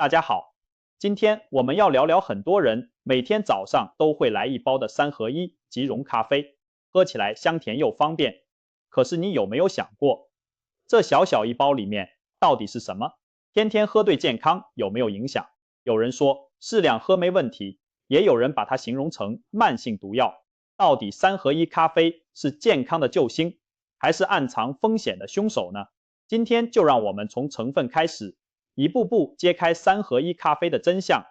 大家好，今天我们要聊聊很多人每天早上都会来一包的3合1即溶咖啡，喝起来香甜又方便。可是你有没有想过，这小小一包里面到底是什么？天天喝对健康有没有影响？有人说适量喝没问题，也有人把它形容成慢性毒药。到底3合1咖啡是健康的救星，还是暗藏风险的凶手呢？今天就让我们从成分开始，一步步揭开3合1咖啡的真相。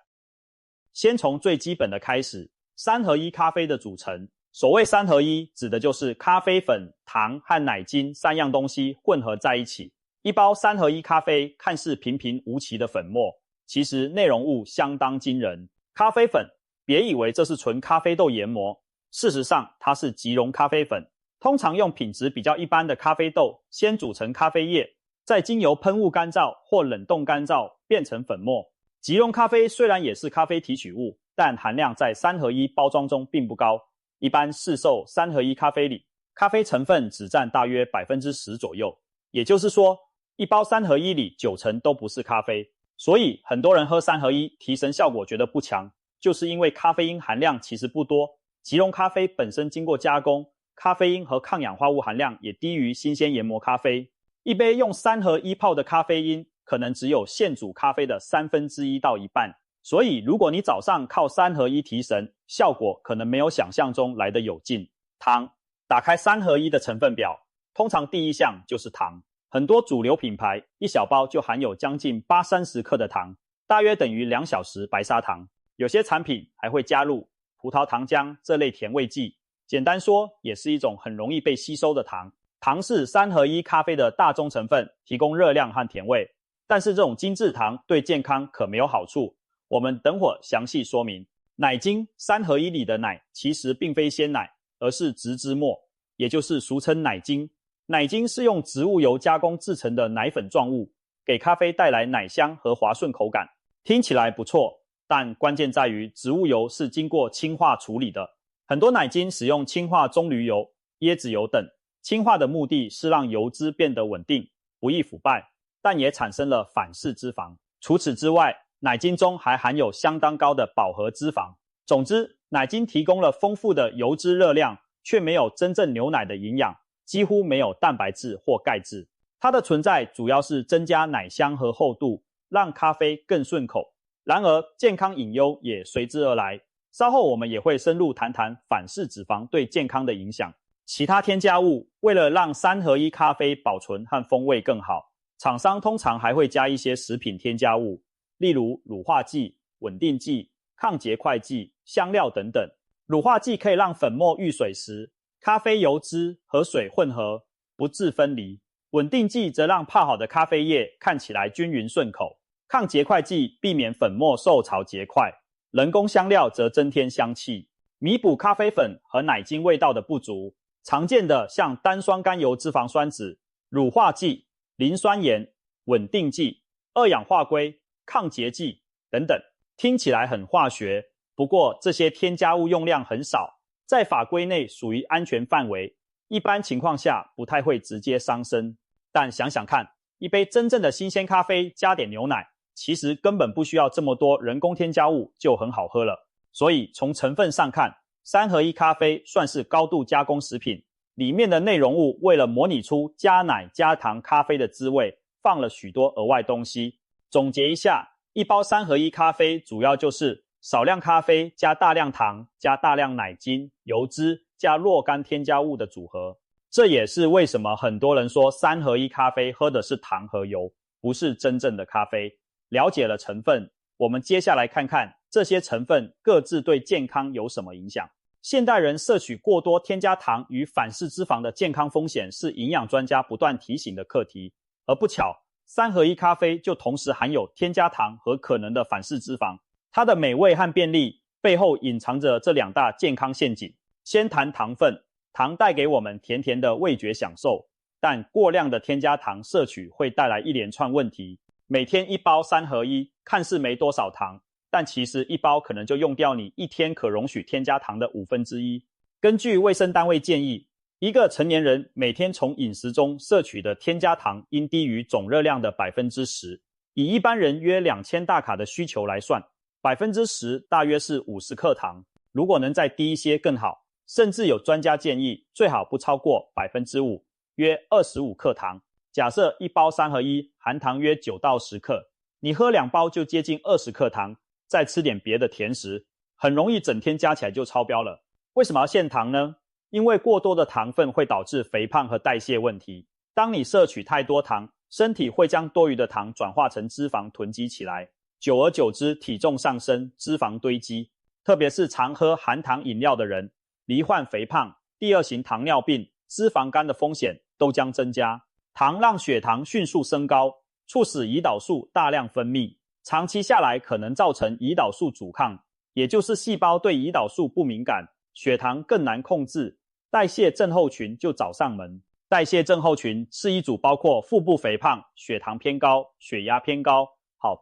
先从最基本的开始，3合1咖啡的组成。所谓3合1，指的就是咖啡粉、糖和奶精3样东西混合在一起。一包3合1咖啡看似平平无奇的粉末，其实内容物相当惊人。咖啡粉，别以为这是纯咖啡豆研磨，事实上它是即溶咖啡粉。通常用品质比较一般的咖啡豆先煮成咖啡液，再经由喷雾干燥或冷冻干燥变成粉末。即溶咖啡虽然也是咖啡提取物，但含量在3合1包装中并不高。一般市售3合1咖啡里，咖啡成分只占大约 10% 左右，也就是说一包3合1里90%都不是咖啡。所以很多人喝3合1提神效果觉得不强，就是因为咖啡因含量其实不多。即溶咖啡本身经过加工，咖啡因和抗氧化物含量也低于新鲜研磨咖啡。一杯用3合1泡的咖啡因可能只有现煮咖啡的1/3到一半。所以如果你早上靠3合1提神，效果可能没有想象中来得有劲。糖，打开3合1的成分表，通常第一项就是糖。很多主流品牌一小包就含有将近80-30克的糖，大约等于2小时白砂糖。有些产品还会加入葡萄糖浆这类甜味剂，简单说也是一种很容易被吸收的糖。糖是3合1咖啡的大宗成分，提供热量和甜味，但是这种精制糖对健康可没有好处。我们等会详细说明。奶精3合1里的奶其实并非鲜奶，而是植脂末，也就是俗称奶精。奶精是用植物油加工制成的奶粉状物，给咖啡带来奶香和滑顺口感。听起来不错，但关键在于植物油是经过氢化处理的。很多奶精使用氢化棕榈油、椰子油等，氢化的目的是让油脂变得稳定，不易腐败，但也产生了反式脂肪。除此之外，奶精中还含有相当高的饱和脂肪。总之，奶精提供了丰富的油脂热量，却没有真正牛奶的营养，几乎没有蛋白质或钙质。它的存在主要是增加奶香和厚度，让咖啡更顺口。然而，健康隐忧也随之而来。稍后我们也会深入谈谈反式脂肪对健康的影响。其他添加物，为了让3合1咖啡保存和风味更好，厂商通常还会加一些食品添加物，例如乳化剂、稳定剂、抗结块剂、香料等等。乳化剂可以让粉末遇水时，咖啡油脂和水混合，不致分离。稳定剂则让泡好的咖啡液看起来均匀顺口。抗结块剂避免粉末受潮结块。人工香料则增添香气，弥补咖啡粉和奶精味道的不足。常见的像单双甘油脂肪酸酯、乳化剂、磷酸盐、稳定剂、二氧化硅、抗结剂等等，听起来很化学，不过这些添加物用量很少，在法规内属于安全范围，一般情况下不太会直接伤身。但想想看，一杯真正的新鲜咖啡加点牛奶，其实根本不需要这么多人工添加物就很好喝了。所以从成分上看，3合1咖啡算是高度加工食品，里面的内容物为了模拟出加奶加糖咖啡的滋味，放了许多额外东西。总结一下，一包3合1咖啡主要就是少量咖啡加大量糖加大量奶精、油脂加若干添加物的组合。这也是为什么很多人说3合1咖啡喝的是糖和油，不是真正的咖啡。了解了成分，我们接下来看看这些成分各自对健康有什么影响。现代人摄取过多添加糖与反式脂肪的健康风险是营养专家不断提醒的课题，而不巧3合1咖啡就同时含有添加糖和可能的反式脂肪。它的美味和便利背后隐藏着这2大健康陷阱。先谈糖分，糖带给我们甜甜的味觉享受，但过量的添加糖摄取会带来一连串问题。每天一包3合1，看似没多少糖，但其实一包可能就用掉你一天可容许添加糖的1/5。根据卫生单位建议，一个成年人每天从饮食中摄取的添加糖应低于总热量的 10%。以一般人约2000大卡的需求来算，10%大约是50克糖，如果能再低一些更好，甚至有专家建议最好不超过5%，约25克糖。假设一包3合1含糖约9到10克，你喝2包就接近20克糖，再吃点别的甜食，很容易整天加起来就超标了。为什么要限糖呢？因为过多的糖分会导致肥胖和代谢问题。当你摄取太多糖，身体会将多余的糖转化成脂肪囤积起来，久而久之体重上升，脂肪堆积。特别是常喝含糖饮料的人，罹患肥胖、第2型糖尿病、脂肪肝的风险都将增加。糖让血糖迅速升高，促使胰岛素大量分泌，长期下来可能造成胰岛素阻抗，也就是细胞对胰岛素不敏感，血糖更难控制，代谢症候群就找上门。代谢症候群是一组包括腹部肥胖、血糖偏高、血压偏高、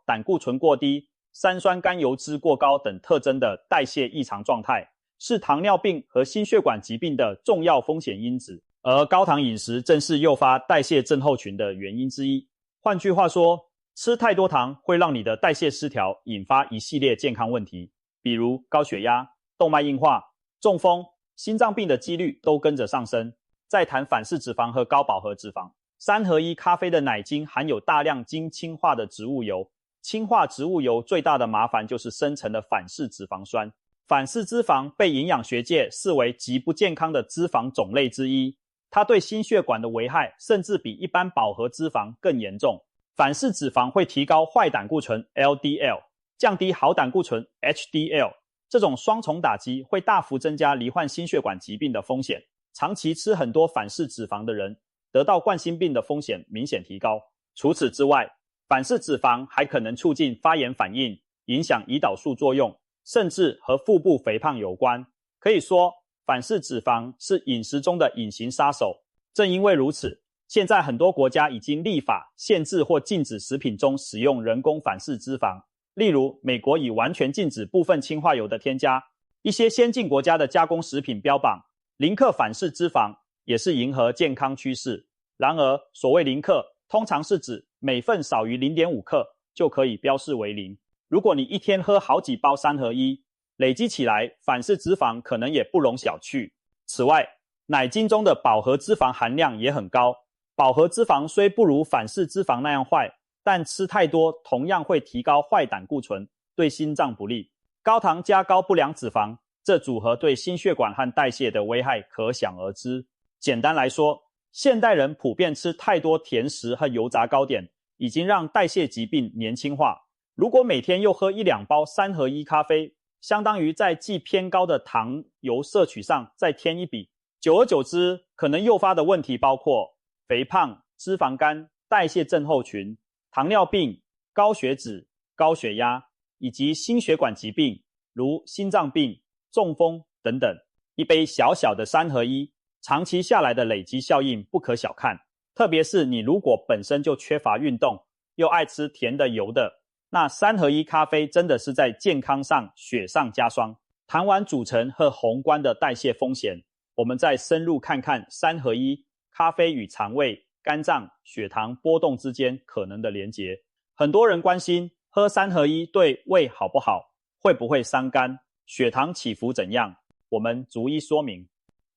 胆固醇过低、三酸甘油脂过高等特征的代谢异常状态，是糖尿病和心血管疾病的重要风险因子。而高糖饮食正是诱发代谢症候群的原因之一。换句话说，吃太多糖会让你的代谢失调，引发一系列健康问题，比如高血压、动脉硬化、中风、心脏病的几率都跟着上升。再谈反式脂肪和高饱和脂肪，3合1咖啡的奶精含有大量经氢化的植物油，氢化植物油最大的麻烦就是生成的反式脂肪酸。反式脂肪被营养学界视为极不健康的脂肪种类之一，它对心血管的危害甚至比一般饱和脂肪更严重。反式脂肪会提高坏胆固醇 LDL， 降低好胆固醇 HDL， 这种双重打击会大幅增加罹患心血管疾病的风险。长期吃很多反式脂肪的人，得到冠心病的风险明显提高。除此之外，反式脂肪还可能促进发炎反应，影响胰岛素作用，甚至和腹部肥胖有关。可以说，反式脂肪是饮食中的隐形杀手。正因为如此，现在很多国家已经立法限制或禁止食品中使用人工反式脂肪。例如，美国已完全禁止部分氢化油的添加，一些先进国家的加工食品标榜0克反式脂肪，也是迎合健康趋势。然而，所谓0克，通常是指每份少于 0.5 克就可以标示为0。如果你一天喝好几包3合1，累积起来，反式脂肪可能也不容小觑。此外，奶精中的饱和脂肪含量也很高。饱和脂肪虽不如反式脂肪那样坏，但吃太多同样会提高坏胆固醇，对心脏不利。高糖加高不良脂肪，这组合对心血管和代谢的危害可想而知。简单来说，现代人普遍吃太多甜食和油炸糕点，已经让代谢疾病年轻化。如果每天又喝1-2包3合1咖啡，相当于在既偏高的糖油摄取上再添一笔。久而久之，可能诱发的问题包括肥胖、脂肪肝、代谢症候群、糖尿病、高血脂、高血压，以及心血管疾病，如心脏病、中风等等。一杯小小的3合1，长期下来的累积效应不可小看。特别是你如果本身就缺乏运动，又爱吃甜的油的，那3合1咖啡真的是在健康上雪上加霜。谈完组成和宏观的代谢风险，我们再深入看看3合1咖啡与肠胃、肝脏、血糖波动之间可能的连结。很多人关心喝3合1对胃好不好，会不会伤肝，血糖起伏怎样，我们逐一说明。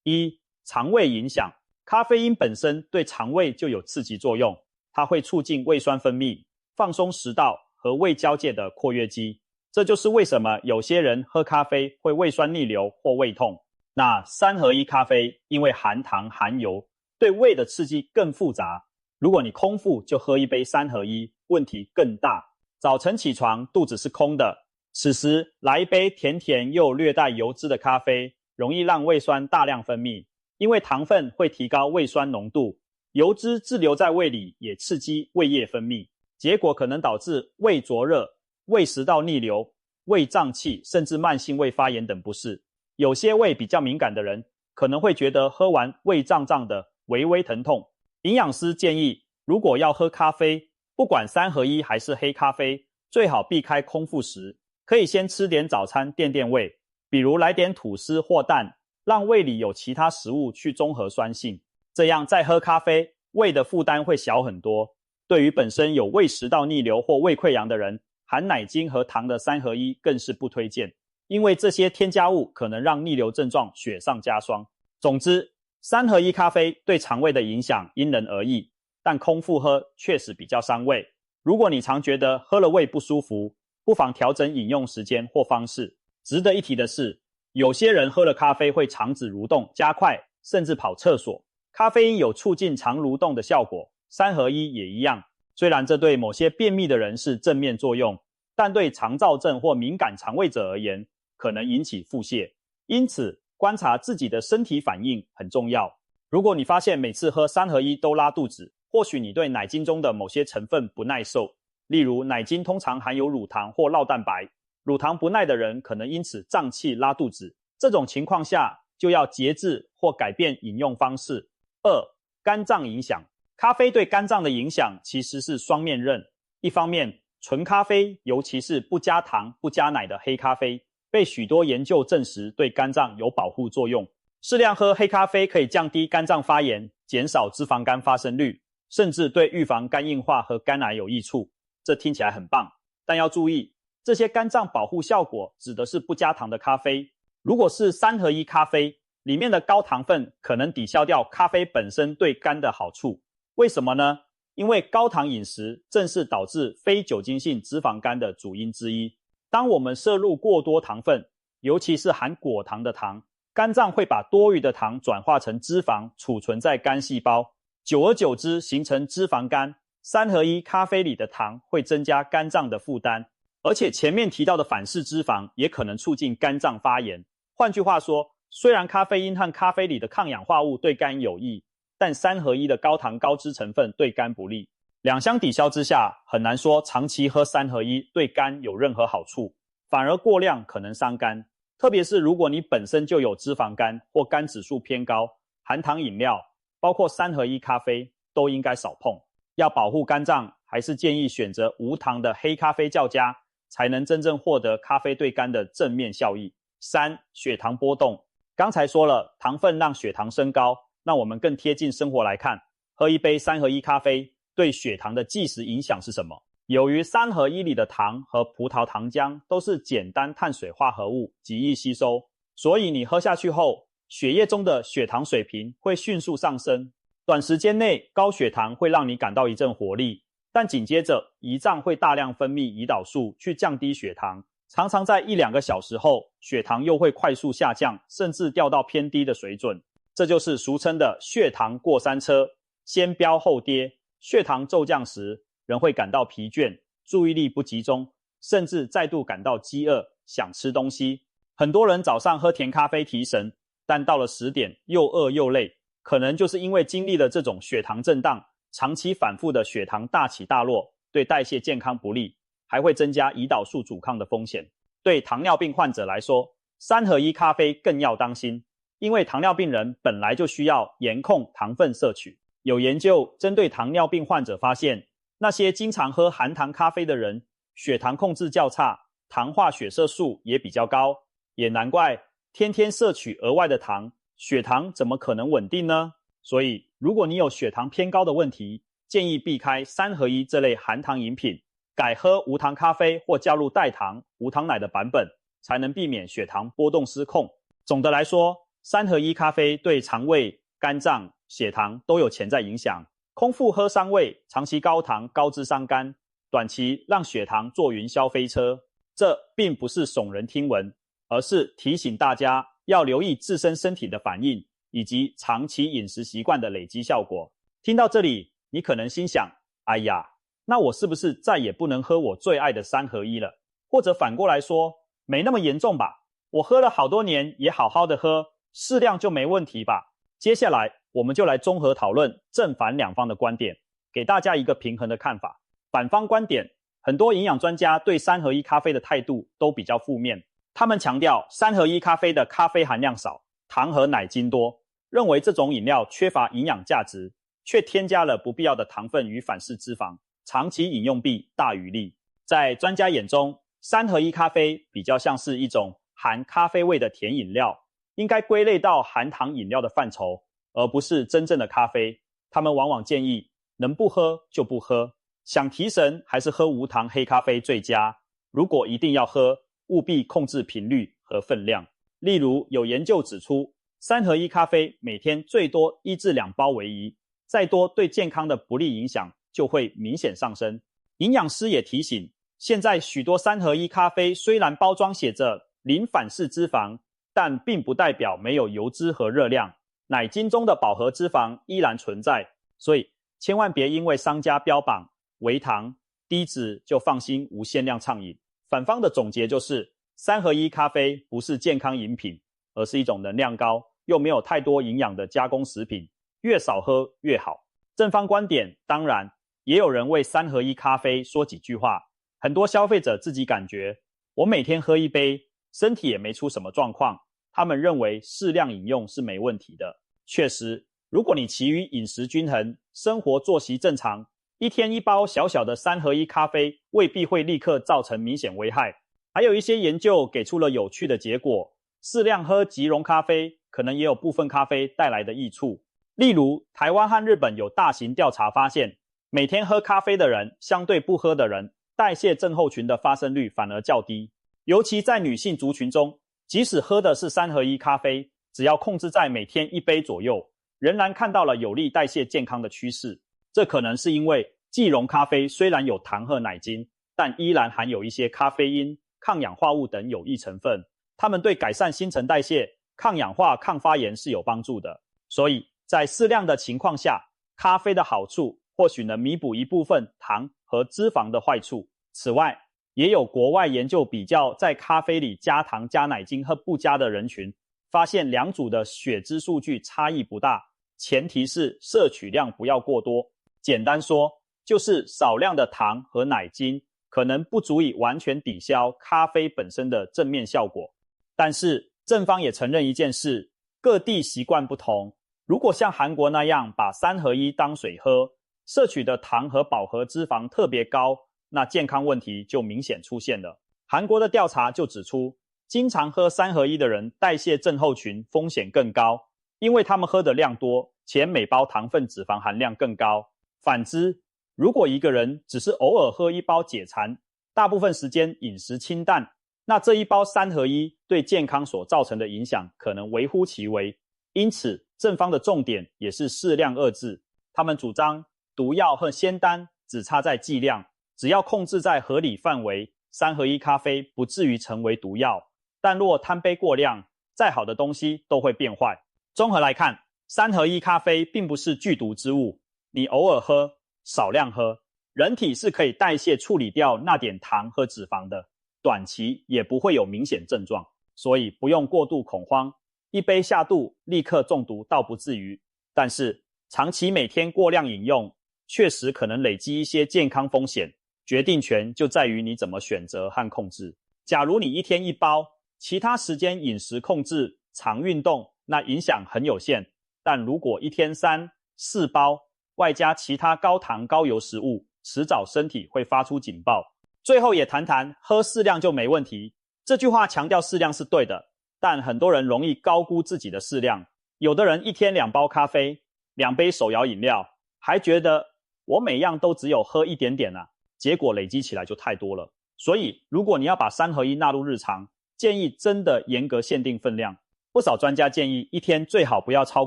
1、肠胃影响。咖啡因本身对肠胃就有刺激作用，它会促进胃酸分泌，放松食道和胃交界的括约肌。这就是为什么有些人喝咖啡会胃酸逆流或胃痛。那3合1咖啡因为含糖含油，对胃的刺激更复杂。如果你空腹就喝一杯3合1，问题更大。早晨起床肚子是空的，此时来一杯甜甜又略带油脂的咖啡，容易让胃酸大量分泌。因为糖分会提高胃酸浓度，油脂滞留在胃里也刺激胃液分泌，结果可能导致胃灼热、胃食道逆流、胃胀气，甚至慢性胃发炎等不适。有些胃比较敏感的人可能会觉得喝完胃胀胀的，微微疼痛。营养师建议，如果要喝咖啡，不管3合1还是黑咖啡，最好避开空腹时，可以先吃点早餐垫垫胃，比如来点吐司或蛋，让胃里有其他食物去中和酸性，这样再喝咖啡，胃的负担会小很多。对于本身有胃食道逆流或胃溃疡的人，含奶精和糖的3合1更是不推荐，因为这些添加物可能让逆流症状雪上加霜。总之，3合1咖啡对肠胃的影响因人而异，但空腹喝确实比较伤胃。如果你常觉得喝了胃不舒服，不妨调整饮用时间或方式。值得一提的是，有些人喝了咖啡会肠子蠕动加快，甚至跑厕所。咖啡因有促进肠蠕动的效果，3合1也一样。虽然这对某些便秘的人是正面作用，但对肠燥症或敏感肠胃者而言，可能引起腹泻。因此，观察自己的身体反应很重要。如果你发现每次喝3合1都拉肚子，或许你对奶精中的某些成分不耐受。例如，奶精通常含有乳糖或酪蛋白，乳糖不耐的人可能因此胀气拉肚子。这种情况下，就要节制或改变饮用方式。2. 肝脏影响。咖啡对肝脏的影响其实是双面刃。一方面，纯咖啡，尤其是不加糖、不加奶的黑咖啡，被许多研究证实对肝脏有保护作用。适量喝黑咖啡可以降低肝脏发炎，减少脂肪肝发生率，甚至对预防肝硬化和肝癌有益处。这听起来很棒，但要注意，这些肝脏保护效果指的是不加糖的咖啡。如果是3合1咖啡，里面的高糖分可能抵消掉咖啡本身对肝的好处。为什么呢？因为高糖饮食正是导致非酒精性脂肪肝的主因之一。当我们摄入过多糖分，尤其是含果糖的糖，肝脏会把多余的糖转化成脂肪，储存在肝细胞，久而久之形成脂肪肝。3合1咖啡里的糖会增加肝脏的负担，而且前面提到的反式脂肪也可能促进肝脏发炎。换句话说，虽然咖啡因和咖啡里的抗氧化物对肝有益，但3合1的高糖高脂成分对肝不利。两相抵消之下，很难说长期喝3合1对肝有任何好处，反而过量可能伤肝。特别是如果你本身就有脂肪肝或肝指数偏高，含糖饮料，包括3合1咖啡，都应该少碰。要保护肝脏，还是建议选择无糖的黑咖啡较佳，才能真正获得咖啡对肝的正面效益。3. 血糖波动。刚才说了，糖分让血糖升高，那我们更贴近生活来看，喝一杯3合1咖啡对血糖的即时影响是什么？由于3合1里的糖和葡萄糖浆都是简单碳水化合物，极易吸收，所以你喝下去后，血液中的血糖水平会迅速上升。短时间内高血糖会让你感到一阵活力，但紧接着胰脏会大量分泌胰岛素去降低血糖，常常在1-2个小时后，血糖又会快速下降，甚至掉到偏低的水准。这就是俗称的血糖过山车，先飙后跌。血糖骤降时，人会感到疲倦，注意力不集中，甚至再度感到饥饿，想吃东西。很多人早上喝甜咖啡提神，但到了10点又饿又累，可能就是因为经历了这种血糖震荡，长期反复的血糖大起大落，对代谢健康不利，还会增加胰岛素阻抗的风险。对糖尿病患者来说，3合1咖啡更要当心，因为糖尿病人本来就需要严控糖分摄取。有研究针对糖尿病患者发现，那些经常喝含糖咖啡的人，血糖控制较差，糖化血色素也比较高。也难怪天天摄取额外的糖，血糖怎么可能稳定呢？所以如果你有血糖偏高的问题，建议避开3合1这类含糖饮品，改喝无糖咖啡或加入代糖、无糖奶的版本，才能避免血糖波动失控。总的来说，3合1咖啡对肠胃、肝脏、血糖都有潜在影响。空腹喝伤胃，长期高糖高脂伤肝，短期让血糖坐云霄飞车。这并不是耸人听闻，而是提醒大家要留意自身身体的反应，以及长期饮食习惯的累积效果。听到这里，你可能心想，哎呀，那我是不是再也不能喝我最爱的3合1了？或者反过来说，没那么严重吧？我喝了好多年，也好好的喝，适量就没问题吧？接下来我们就来综合讨论正反两方的观点，给大家一个平衡的看法。反方观点，很多营养专家对3合1咖啡的态度都比较负面，他们强调3合1咖啡的咖啡含量少，糖和奶精多，认为这种饮料缺乏营养价值，却添加了不必要的糖分与反式脂肪，长期饮用弊大于利。在专家眼中，3合1咖啡比较像是一种含咖啡味的甜饮料，应该归类到含糖饮料的范畴，而不是真正的咖啡。他们往往建议能不喝就不喝，想提神还是喝无糖黑咖啡最佳。如果一定要喝，务必控制频率和分量。例如，有研究指出，三合一咖啡每天最多1至2包为宜，再多对健康的不利影响就会明显上升。营养师也提醒，现在许多三合一咖啡虽然包装写着零反式脂肪，但并不代表没有油脂和热量，奶精中的饱和脂肪依然存在，所以千万别因为商家标榜微糖、低脂就放心无限量畅饮。反方的总结就是，三合一咖啡不是健康饮品，而是一种能量高又没有太多营养的加工食品，越少喝越好。正方观点当然也有人为三合一咖啡说几句话，很多消费者自己感觉我每天喝一杯，身体也没出什么状况，他们认为适量饮用是没问题的。确实，如果你其余饮食均衡，生活作息正常，一天一包小小的三合一咖啡未必会立刻造成明显危害。还有一些研究给出了有趣的结果，适量喝即溶咖啡可能也有部分咖啡带来的益处。例如，台湾和日本有大型调查发现，每天喝咖啡的人相对不喝的人，代谢症候群的发生率反而较低。尤其在女性族群中，即使喝的是三合一咖啡，只要控制在每天1杯左右，仍然看到了有利代谢健康的趋势。这可能是因为即溶咖啡虽然有糖和奶精，但依然含有一些咖啡因、抗氧化物等有益成分，它们对改善新陈代谢、抗氧化、抗发炎是有帮助的。所以在适量的情况下，咖啡的好处或许能弥补一部分糖和脂肪的坏处。此外，也有国外研究比较在咖啡里加糖加奶精和不加的人群，发现两组的血脂数据差异不大，前提是摄取量不要过多。简单说，就是少量的糖和奶精可能不足以完全抵消咖啡本身的正面效果。但是正方也承认一件事，各地习惯不同，如果像韩国那样把三合一当水喝，摄取的糖和饱和脂肪特别高，那健康问题就明显出现了。韩国的调查就指出，经常喝三合一的人代谢症候群风险更高，因为他们喝的量多，且每包糖分脂肪含量更高。反之，如果一个人只是偶尔喝一包解馋，大部分时间饮食清淡，那这一包三合一对健康所造成的影响可能微乎其微。因此，正方的重点也是适量二字，他们主张毒药和仙丹只差在剂量，只要控制在合理范围，三合一咖啡不至于成为毒药。但若贪杯过量，再好的东西都会变坏。综合来看，三合一咖啡并不是剧毒之物，你偶尔喝，少量喝，人体是可以代谢处理掉那点糖和脂肪的，短期也不会有明显症状，所以不用过度恐慌。一杯下肚立刻中毒倒不至于，但是长期每天过量饮用，确实可能累积一些健康风险，决定权就在于你怎么选择和控制。假如你一天一包，其他时间饮食控制、常运动，那影响很有限。但如果一天3、4包，外加其他高糖高油食物，迟早身体会发出警报。最后也谈谈喝适量就没问题。这句话强调适量是对的，但很多人容易高估自己的适量。有的人一天2包咖啡、2杯手摇饮料，还觉得我每样都只有喝一点点啊，结果累积起来就太多了。所以如果你要把三合一纳入日常，建议真的严格限定分量。不少专家建议一天最好不要超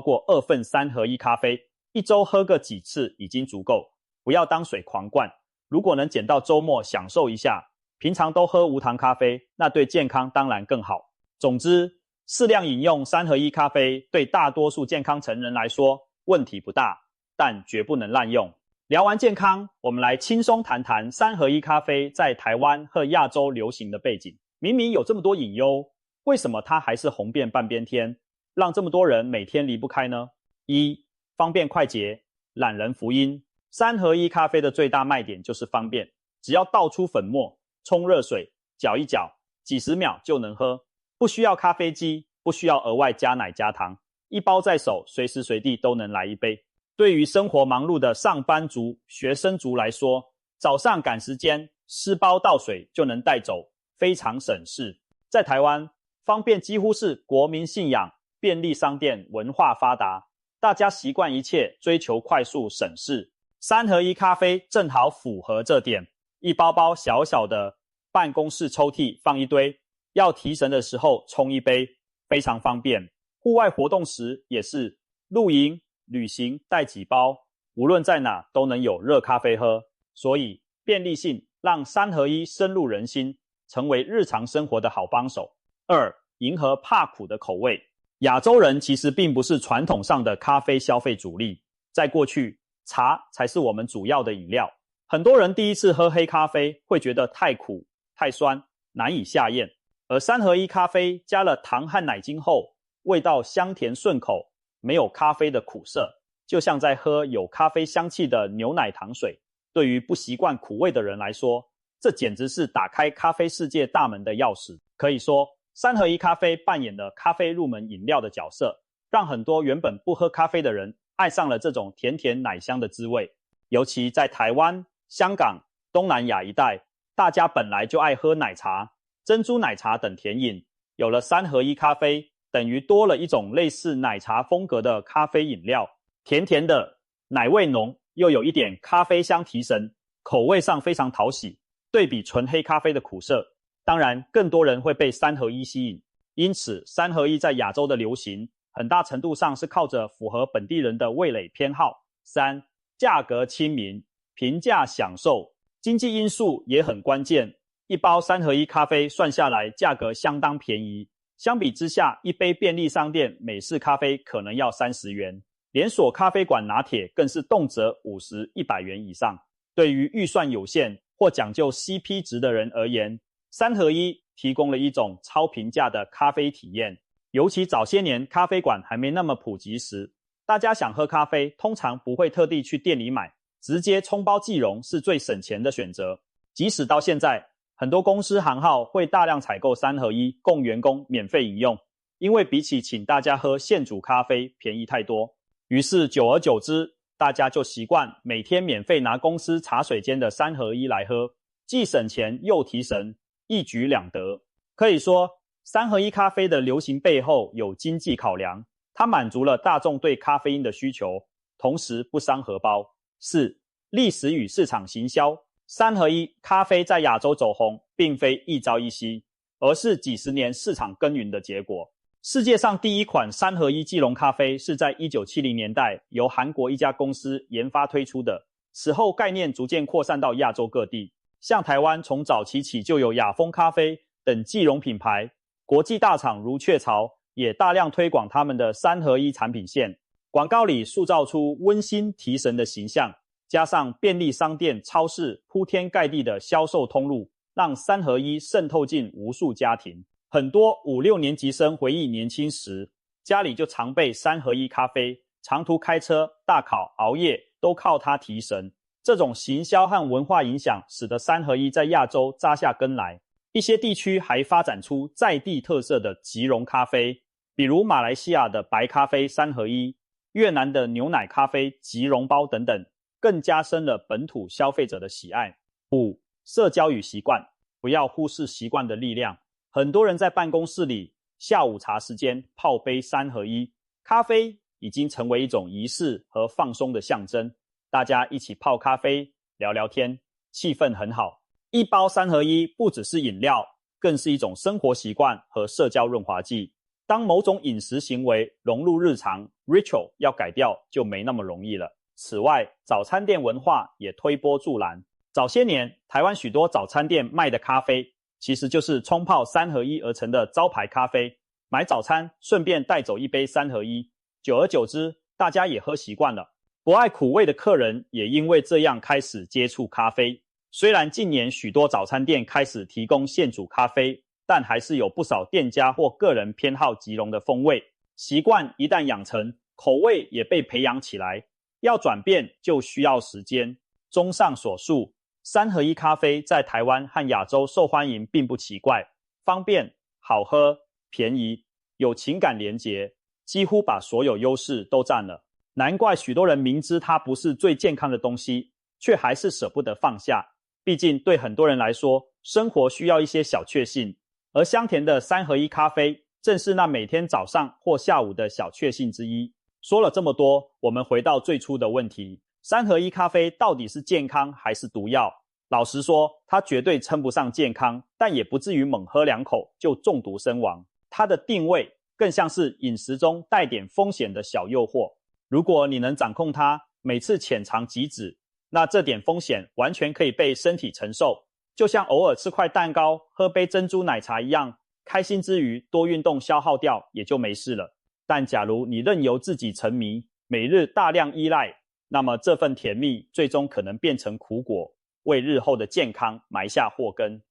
过2份三合一咖啡，一周喝个几次已经足够，不要当水狂灌。如果能捡到周末享受一下，平常都喝无糖咖啡，那对健康当然更好。总之，适量饮用三合一咖啡对大多数健康成人来说问题不大，但绝不能滥用。聊完健康，我们来轻松谈谈三合一咖啡在台湾和亚洲流行的背景。明明有这么多隐忧，为什么它还是红遍半边天，让这么多人每天离不开呢？一、方便快捷，懒人福音。三合一咖啡的最大卖点就是方便，只要倒出粉末，冲热水，搅一搅，几十秒就能喝，不需要咖啡机，不需要额外加奶加糖，一包在手，随时随地都能来一杯。对于生活忙碌的上班族、学生族来说，早上赶时间，湿包倒水就能带走，非常省事。在台湾，方便几乎是国民信仰，便利商店文化发达，大家习惯一切追求快速省事。三合一咖啡正好符合这点，一包包小小的办公室抽屉放一堆，要提神的时候冲一杯，非常方便。户外活动时也是，露营、旅行带几包，无论在哪都能有热咖啡喝。所以便利性让三合一深入人心，成为日常生活的好帮手。二，迎合怕苦的口味。亚洲人其实并不是传统上的咖啡消费主力，在过去，茶才是我们主要的饮料。很多人第一次喝黑咖啡会觉得太苦、太酸，难以下咽。而三合一咖啡加了糖和奶精后，味道香甜顺口，没有咖啡的苦涩，就像在喝有咖啡香气的牛奶糖水。对于不习惯苦味的人来说，这简直是打开咖啡世界大门的钥匙。可以说，三合一咖啡扮演了咖啡入门饮料的角色，让很多原本不喝咖啡的人爱上了这种甜甜奶香的滋味。尤其在台湾、香港、东南亚一带，大家本来就爱喝奶茶、珍珠奶茶等甜饮，有了三合一咖啡，等于多了一种类似奶茶风格的咖啡饮料，甜甜的，奶味浓，又有一点咖啡香提神，口味上非常讨喜。对比纯黑咖啡的苦涩，当然更多人会被三合一吸引。因此三合一在亚洲的流行，很大程度上是靠着符合本地人的味蕾偏好。三，价格亲民，平价享受，经济因素也很关键。一包三合一咖啡算下来价格相当便宜，相比之下，一杯便利商店美式咖啡可能要30元，连锁咖啡馆拿铁更是动辄50、100元以上。对于预算有限或讲究 CP 值的人而言，三合一提供了一种超平价的咖啡体验。尤其早些年咖啡馆还没那么普及时，大家想喝咖啡通常不会特地去店里买，直接冲包即溶是最省钱的选择。即使到现在，很多公司行号会大量采购三合一供员工免费饮用，因为比起请大家喝现煮咖啡便宜太多。于是久而久之，大家就习惯每天免费拿公司茶水间的三合一来喝，既省钱又提神，一举两得。可以说，三合一咖啡的流行背后有经济考量，它满足了大众对咖啡因的需求，同时不伤荷包。四，历史与市场行销。三合一咖啡在亚洲走红，并非一朝一夕，而是几十年市场耕耘的结果。世界上第一款三合一即溶咖啡是在1970年代由韩国一家公司研发推出的，此后概念逐渐扩散到亚洲各地。像台湾从早期起就有雅丰咖啡等即溶品牌，国际大厂如雀巢也大量推广他们的三合一产品线，广告里塑造出温馨提神的形象，加上便利商店、超市铺天盖地的销售通路，让三合一渗透进无数家庭。很多5、6年级生回忆年轻时，家里就常备三合一咖啡，长途开车、大考、熬夜都靠它提神。这种行销和文化影响使得三合一在亚洲扎下根来，一些地区还发展出在地特色的即溶咖啡，比如马来西亚的白咖啡三合一、越南的牛奶咖啡即溶包等等，更加深了本土消费者的喜爱。五，社交与习惯，不要忽视习惯的力量。很多人在办公室里下午茶时间泡杯三合一，咖啡已经成为一种仪式和放松的象征。大家一起泡咖啡聊聊天，气氛很好。一包三合一不只是饮料，更是一种生活习惯和社交润滑剂。当某种饮食行为融入日常 ritual 要改掉就没那么容易了。此外，早餐店文化也推波助澜。早些年台湾许多早餐店卖的咖啡其实就是冲泡三合一而成的招牌咖啡，买早餐顺便带走一杯三合一，久而久之大家也喝习惯了。不爱苦味的客人也因为这样开始接触咖啡。虽然近年许多早餐店开始提供现煮咖啡，但还是有不少店家或个人偏好即溶的风味。习惯一旦养成，口味也被培养起来，要转变就需要时间。综上所述，三合一咖啡在台湾和亚洲受欢迎并不奇怪，方便、好喝、便宜、有情感连结，几乎把所有优势都占了。难怪许多人明知它不是最健康的东西，却还是舍不得放下。毕竟对很多人来说，生活需要一些小确幸，而香甜的三合一咖啡正是那每天早上或下午的小确幸之一。说了这么多，我们回到最初的问题，三合一咖啡到底是健康还是毒药？老实说，它绝对称不上健康，但也不至于猛喝2口就中毒身亡。它的定位更像是饮食中带点风险的小诱惑。如果你能掌控它，每次浅尝即止，那这点风险完全可以被身体承受，就像偶尔吃块蛋糕、喝杯珍珠奶茶一样，开心之余多运动消耗掉也就没事了。但假如你任由自己沉迷，每日大量依赖，那么这份甜蜜最终可能变成苦果，为日后的健康埋下祸根。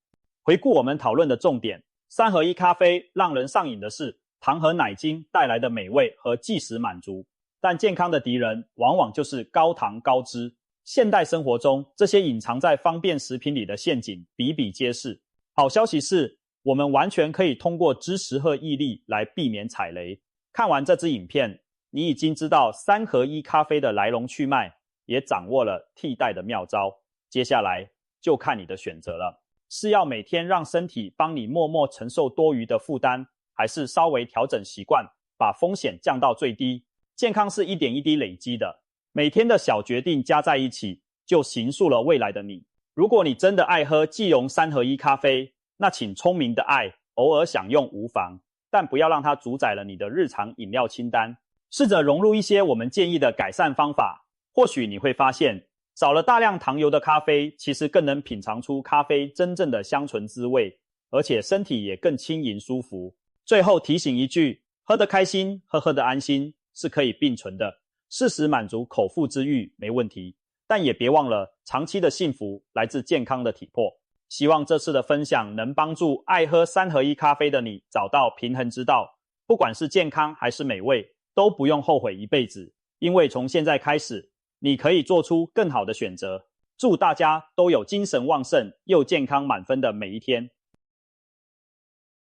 回顾我们讨论的重点，三合一咖啡让人上瘾的是糖和奶精带来的美味和即时满足，但健康的敌人往往就是高糖高脂。现代生活中，这些隐藏在方便食品里的陷阱比比皆是。好消息是，我们完全可以通过知识和毅力来避免踩雷。看完这支影片，你已经知道三合一咖啡的来龙去脉，也掌握了替代的妙招。接下来就看你的选择了，是要每天让身体帮你默默承受多余的负担，还是稍微调整习惯，把风险降到最低？健康是一点一滴累积的，每天的小决定加在一起，就形塑了未来的你。如果你真的爱喝即溶三合一咖啡，那请聪明的爱，偶尔享用无妨，但不要让它主宰了你的日常饮料清单。试着融入一些我们建议的改善方法，或许你会发现，少了大量糖油的咖啡，其实更能品尝出咖啡真正的香醇滋味，而且身体也更轻盈舒服。最后提醒一句，喝得开心，喝得安心是可以并存的，适时满足口腹之欲没问题，但也别忘了长期的幸福来自健康的体魄。希望这次的分享能帮助爱喝三合一咖啡的你找到平衡之道，不管是健康还是美味，都不用后悔一辈子，因为从现在开始，你可以做出更好的选择。祝大家都有精神旺盛又健康满分的每一天。